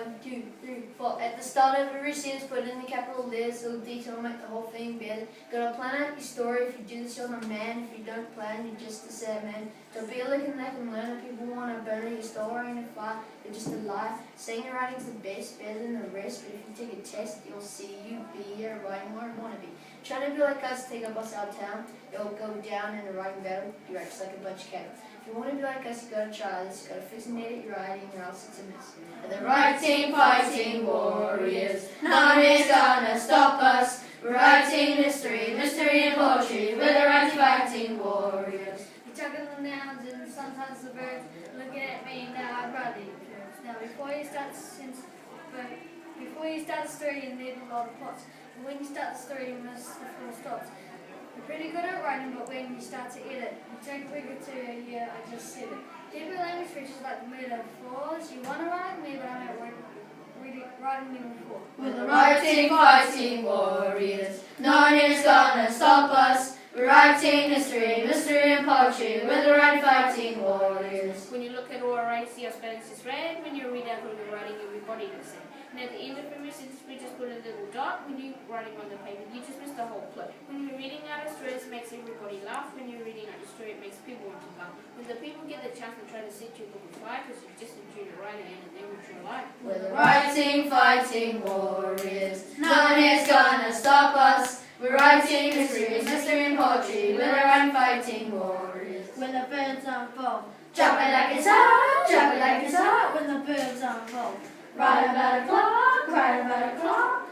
1, 2, 3, 4. At the start of every sentence, put in the capital letters, little detail, make the whole thing better. Gotta plan out your story. If you do this, you're a man. If you don't plan, you're just a sad man. Don't be a looking like a learner. People want to bury your story in a fire. You're just a lie. Saying your writing's the best, better than the rest. But if you take a test, you'll see you be a writing where you want to be. Try to be like us, take a bus out of town. It'll go down in a writing battle. You write just like a bunch of cattle. If you want to be like us, you gotta try this. You gotta fix and edit your writing, or else it's a mess. And the writing, fighting warriors, none is gonna stop us. We're writing history, mystery and poetry. We're the writing, fighting warriors. You juggle the nouns and sometimes the verbs. Looking at me now, I write the verbs. Now before you start the story, you need a lot of plots. And when you start the story, you miss the full stops. You're pretty good at writing, but when you start to edit, you take a week or two, yeah, I just said it. Keep your language features like the metaphors. You want to write me, but I'm not writing me before. We're the writing, fighting warriors. No one is gonna stop us. We're writing history, mystery and poetry. We're the writing, fighting warriors. When you look at oral writing, see how spelling is read. When you read out what you're writing, everybody the same. And at the end of every sentence, we just put a little dot. When you're writing on the paper, you just miss the whole plot. When you're reading out a story, it makes everybody laugh. When you're reading out a story, it makes people want to laugh. When the people get the chance to try to set you a book of fire, because you just enjoy the writing and then with your life. We're the writing, fighting warriors. No one is gonna stop us. We're writing history, mystery and poetry. We're the writing, fighting warriors. When the birds unfold, Drop it like it's hot, drop it like it's hot. when the birds unfold. Right about a clock, right about a clock.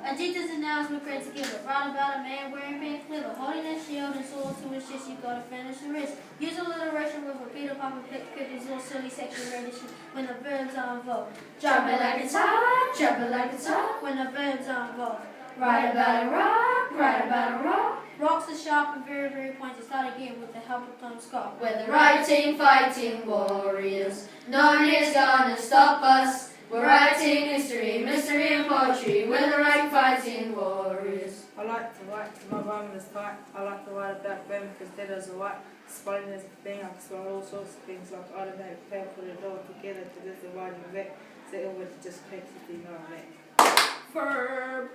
Adidas and nouns were great together. Write about a man wearing pink cleaver, holding a shield and sword to his chest. You gotta finish the rest. Use alliteration with a Peter Piper pick these little silly sexual rendition. When the birds unfold, Drop it like it's hot, drop it like it's hot. when the birds unfold. Right about a rock, right about a rock. Rocks are sharp and very, very pointy. Start again with the help of Tom Scott. We're the writing, fighting warriors. No one is gonna stop us. We're writing history, mystery and poetry. We're the writing, fighting warriors. I like to write to my rhyme is fight. I like to write about them because they does a white. Spelling is a thing. I can spell all sorts of things like automatic pair, put it all together to get the writing back. So it was just crazy, you know what I mean? Verb.